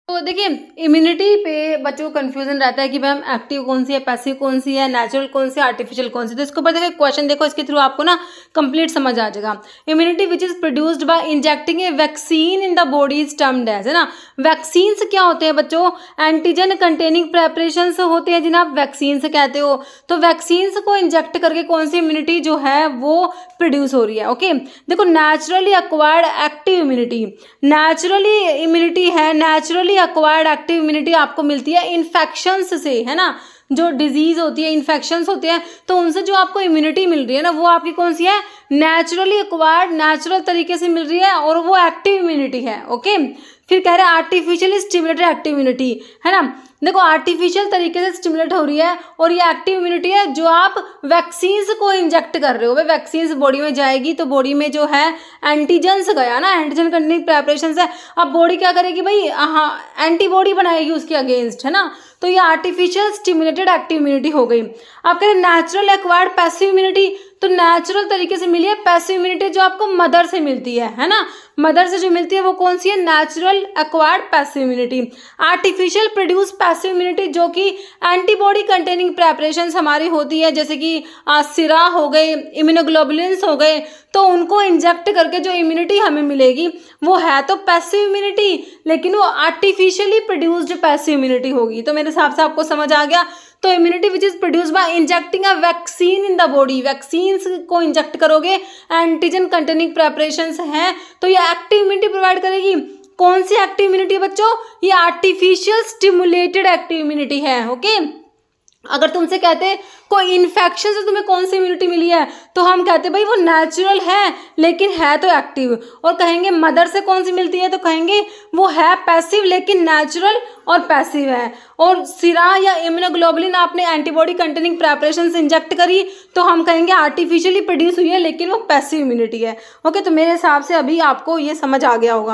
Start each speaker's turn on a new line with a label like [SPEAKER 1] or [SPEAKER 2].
[SPEAKER 1] तो देखिए, इम्यूनिटी पे बच्चों को कंफ्यूजन रहता है कि भाई हम एक्टिव कौन सी है, पैसिव कौन सी है, नेचुरल कौन सी है, आर्टिफिशियल कौन सी। तो इसके ऊपर देखिए क्वेश्चन देखो, इसके थ्रू आपको ना कंप्लीट समझ आ जाएगा। Immunity which is produced by injecting a vaccine in the body is termed as, है ना। वैक्सीन क्या होते हैं बच्चों? एंटीजन कंटेनिंग प्रेपरेशन होते हैं जिन्हें आप वैक्सीन से कहते हो। तो वैक्सीन को इंजेक्ट करके कौन सी इम्यूनिटी जो है वो प्रोड्यूस हो रही है। ओके, देखो naturally acquired active immunity, naturally immunity है, नेचुरली एक्वायर्ड एक्टिव इम्यूनिटी आपको मिलती है इन्फेक्शंस से, है ना। जो डिजीज होती है, इन्फेक्शंस होते हैं, तो उनसे जो आपको इम्यूनिटी मिल रही है ना, वो आपकी कौन सी है? नेचुरली एक्वायर्ड, नेचुरल तरीके से मिल रही है, और वो एक्टिव इम्यूनिटी है। ओके, फिर कह रहे हैं आर्टिफिशियली स्टिमुलेटेड एक्टिव इम्यूनिटी, है ना। देखो आर्टिफिशियल तरीके से स्टिमुलेट हो रही है, और ये एक्टिव इम्यूनिटी है जो आप वैक्सीन्स को इंजेक्ट कर रहे हो। भाई वैक्सीन्स बॉडी में जाएगी तो बॉडी में जो है एंटीजन्स गया ना, एंटीजन कंटेनिंग प्रेपरेशन है। अब बॉडी क्या करेगी भाई? हाँ, एंटीबॉडी बनाएगी उसके अगेंस्ट, है ना। तो ये आर्टिफिशियल स्टिमुलेटेड एक्टिव इम्यूनिटी हो गई। आप कह रहे नेचुरल एक्वायर्ड पैसिव इम्यूनिटी, तो नेचुरल तरीके से मिली है पैसिव इम्यूनिटी जो आपको मदर से मिलती है ना। मदर से जो मिलती है वो कौन सी है? Natural acquired passive immunity. Artificial produce passive immunity जो कि एंटीबॉडी कंटेनिंग प्रेपरेशंस हमारी होती है, जैसे कि सिरा हो गए, इम्यूनोग्लोबुलिन्स हो गए, तो उनको इंजेक्ट करके जो इम्यूनिटी हमें मिलेगी वो है तो पैसिव इम्यूनिटी, लेकिन वो आर्टिफिशियली प्रोड्यूस्ड पैसिव इम्यूनिटी होगी। तो मेरे हिसाब से आपको समझ आ गया। तो immunity which is produce by injecting a vaccine in the body, vaccine को इंजेक्ट करोगे, एंटीजन कंटेनिंग प्रेपरेशंस हैं, तो ये एक्टिव इम्यूनिटी प्रोवाइड करेगी। कौन सी एक्टिव इम्यूनिटी बच्चों? ये आर्टिफिशियल स्टिमुलेटेड एक्टिव इम्यूनिटी है। ओके, अगर तुमसे कहते कोई इन्फेक्शन से तुम्हें कौन सी इम्यूनिटी मिली है, तो हम कहते भाई वो नेचुरल है लेकिन है तो एक्टिव। और कहेंगे मदर से कौन सी मिलती है, तो कहेंगे वो है पैसिव लेकिन नेचुरल और पैसिव है। और सिरा या इम्यूनोग्लोबुलिन आपने एंटीबॉडी कंटेनिंग प्रेपरेशन से इंजेक्ट करी, तो हम कहेंगे आर्टिफिशियली प्रोड्यूस हुई है लेकिन वो पैसिव इम्यूनिटी है। ओके, तो मेरे हिसाब से अभी आपको ये समझ आ गया होगा।